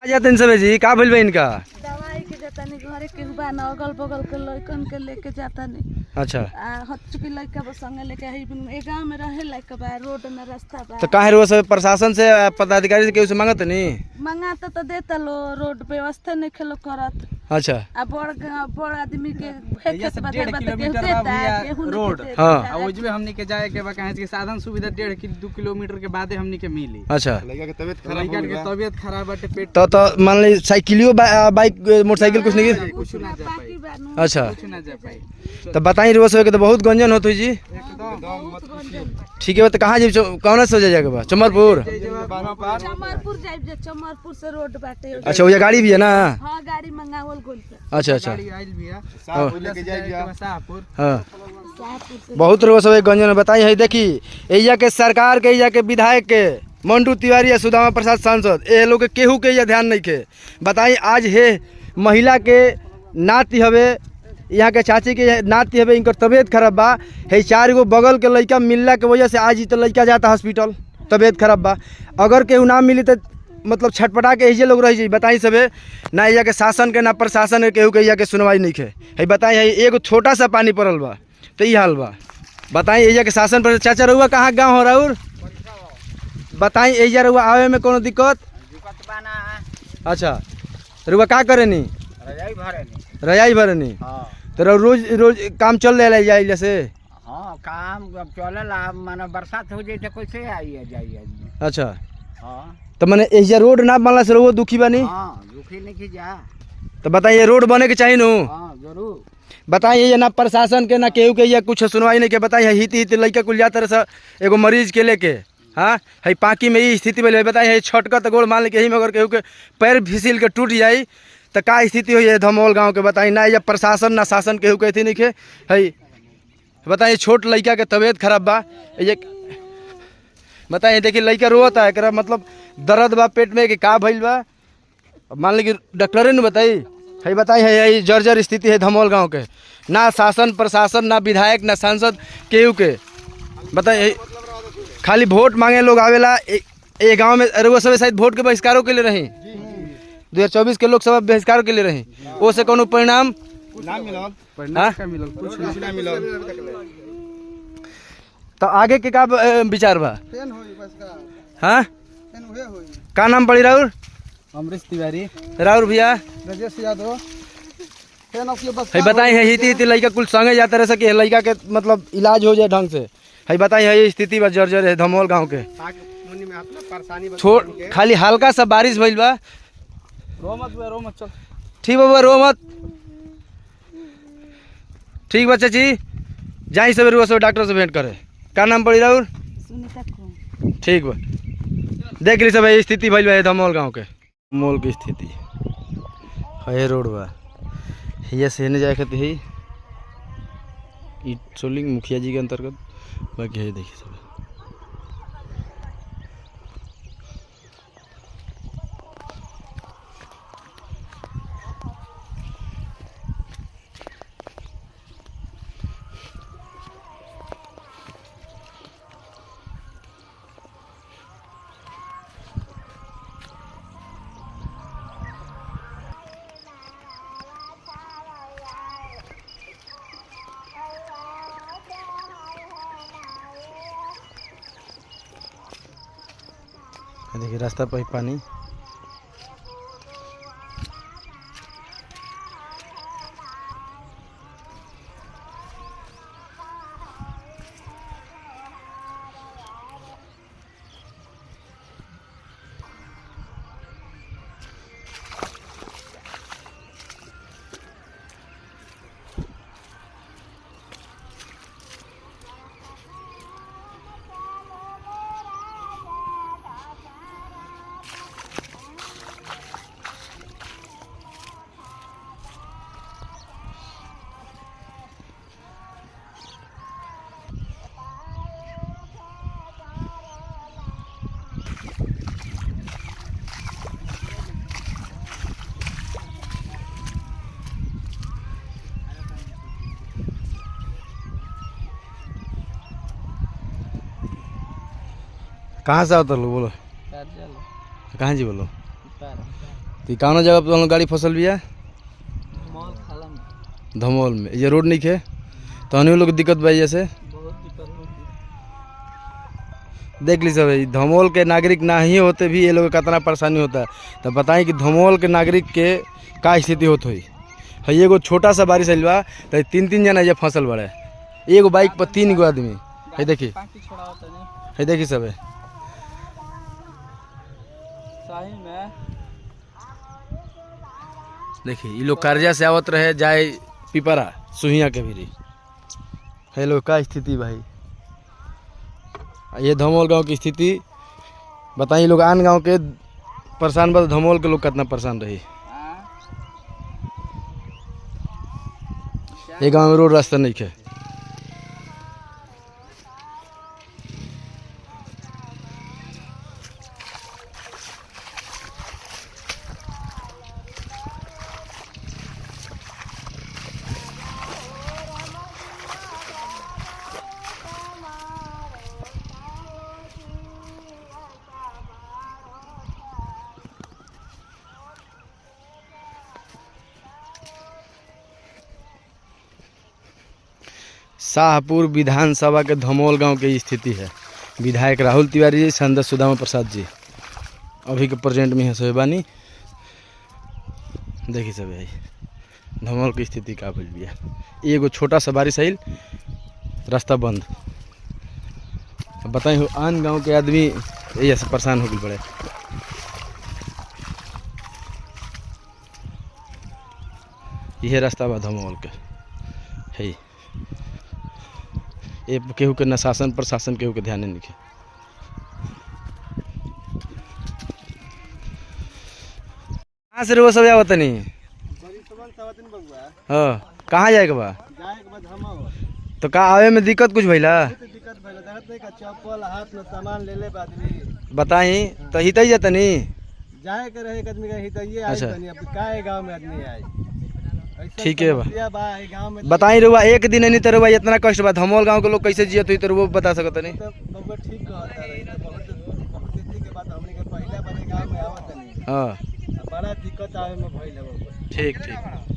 जाते सब जी का भइल बा इनका दवाई के जाता नहीं घरे के बा न अगल बगल के लड़कन के लेके जाता नहीं। अच्छा हच्चुकी लड़का बस संग लेके आई ए गांव में रहे लायक बा रोड न रास्ता बा तो काहे रो सब प्रशासन से पदाधिकारी से केहू से मांगत नहीं। मंगाता तो देता लो रोड व्यवस्था नहीं खेलो करत। अच्छा बड़ आदमी के खेत बता किलोमीटर रोड हाँ ओजबे हमनी के जाए के बा कहे के साधन सुविधा 1.5-2 किलोमीटर के बादे हमनी के मिली। अच्छा लड़का के तबीयत खराब बाटे पेट तो मान ली साइकिलियो बाइक मोटरसाइकिल कुछ नहीं कुछ ना जा पाई अच्छा कुछ ना जा पाई। तो बताई रोज के तो बहुत गंजन होत हुई जी। एकदम ठीक है तो कहाँ जी कौन से जाएगा बा चमरपुर चमरपुर जाइब चमरपुर से रोड बाटे। अच्छा वो गाड़ी भी है ना। हां गाड़ी मंगावल गोल से। अच्छा अच्छा गाड़ी आइल भी है शाहपुर लेके जाए शाहपुर। हाँ बहुत रोज सब गंजन बताई है। देखी एजा के सरकार के एजा के विधायक के मंटू तिवारी या सुदामा प्रसाद सांसद ए लोग के केहू के या ध्यान नहीं के बताई। आज हे महिला के नाती हवे यहाँ के चाची के नाती हवे इनकर तबीयत खराब बा है 4 गो बगल के लड़का मिलला के वजह से आज ही तो लड़का जाता हॉस्पिटल तबीयत खराब बा। अगर केहू ना मिली तो मतलब छटपटा के ऐसे लोग रही बताई सबे ना यहाँ के शासन के ना प्रशासन के केहू के यहाँ के सुनवाई नहीं है। बताई है एगो छोटा सा पानी पड़ल बा तो ये हाल बा। बताई एजा के शासन पर चाचा रहुआ कहाँ गाँव हो राउर बताई एजा रहुआ आवे में कोनो दिक्कत। अच्छा रहुआ का करे नी रजाई भरे नी तो रोज रोज काम चल रहा है जैसे। हाँ काम अब चलेला माने बरसात हो जाए तो कैसे आई जाइए। अच्छा हाँ तो मैंने एजा रोड ना बनला से रहुआ दुखी बानी। हाँ दुखी नहीं जा तो बताइए रोड बने के चाहिए नु। हाँ जरूर बताइए ये ना प्रशासन के ना केहू के या कुछ सुनवाई नहीं के। बताइए हित हित लड़का कुल जाता रहा एगो मरीज के लेके हाँ है पाकी में ये स्थिति में बताइए छटकत गोड़ मान के यही में अगर केहू के पैर फिसिल के टूट जाई तो का स्थिति हुई है धमोल गांव के। बताइए ना या प्रशासन ना शासन केहू के थी नहीं के है। बताइए छोट लड़का के तबीयत खराब बा ये बताइए देखिए लड़का रोता है एकरा मतलब दर्द बा पेट में कि का भइल बा मान ली कि डॉक्टरे ने बताई है। बताई है यही जर्जर स्थिति है धमोल गांव के ना शासन प्रशासन ना विधायक ना सांसद केहू के। बताइए खाली वोट मांगे लोग आवेला ये गांव में अरे वो सब शायद वोट के बहिष्कारों के लिए रही 2024 के लोकसभा बहिष्कार के लिए रही वो से कोनो परिणाम तो आगे के का विचार बा। हाँ का नाम पड़ी राउर अमरीश तिवारी राउर भैया राजेश यादव है। बताई है हिती लड़का कुल संगे जाते रह सके लड़का के मतलब इलाज हो जाए ढंग से है। बताई है ये स्थिति बा जर्जर है धमोल गांव के छोड़ खाली हल्का सा बारिश भइल बा रो मत चल ठीक बा रो मत ठीक बा चाची जाई सब रुआ सब डॉक्टर से भेंट करे। का नाम पड़ी राउर ठीक बा देख ली सब स्थिति भइल बा धमोल गांव के मोल की स्थिति है रोड बा हिया से नहीं जाए खाती है ई ट्रोलिंग मुखिया जी के अंतर्गत बाकी है देखिए सब। देखिए रास्ता पर ही पानी कहाँ से उतर लो बोलो कहाँ जी बोलो तो कौन जगह पर हम गाड़ी फसल भी है? धमोल में। ये रोड नहीं है तो हम लोग दिक्कत भाई जैसे देख लीजिए भाई, धमोल के नागरिक ना ही होते भी ये लोग कितना परेशानी होता है। तो बताएं कि धमोल के नागरिक के का स्थिति होत हुई है। एगो छोटा सा बारिश आइल बा तो 3-3 जना ये फसल बड़े, एगो बाइक पर 3 गो आदमी है। देखिए है, देखिए सब है। देखिए ये लोग कर्जा से आवत रहे जाए पिपरा सुहिया के भी है लोग का स्थिति भाई। ये धमोल गांव की स्थिति बताइए। लोग आन गांव के परेशान बस, धमोल के लोग कितना परेशान रही। ये गांव में रोड रास्ता नहीं है। शाहपुर विधानसभा के धमोल गांव की स्थिति है। विधायक राहुल तिवारी जी, सांसद सुदामा प्रसाद जी अभी के प्रेजेंट में है सोहेबानी। देखिए सब भाई धमोल की स्थिति का भइल बिया। एगो छोटा सा बारिश आइल रास्ता बंद। अब बताई हो आन गांव के आदमी ये से परेशान हो गए बड़े। यह रास्ता बा धमोल के है। ये केहू के न शासन प्रशासन केहू के ध्यान नहीं है। कहाँ से वो सब आवत नहीं? हाँ, कहाँ जाए के बा? तो का आवे में दिक्कत कुछ भइला? चप्पल हाथ में सामान ले ले आदमी बताई तो हितई जतनी जाए के रहे आदमी का हितइए। अच्छा। अब का गांव में आदमी आए ठीक है बा। गांव में बताई रुआ एक दिन नहीं तो रुआ इतना कष्ट बा धमोल गांव के लोग कैसे जियत हुई तो वो बता सकत नहीं। तो बबुआ ठीक कहता रही तो बहुत स्थिति के बाद हमने के पहला बार गांव में आवत नहीं। हाँ बड़ा दिक्कत आवे में भइल है बबुआ। ठीक ठीक।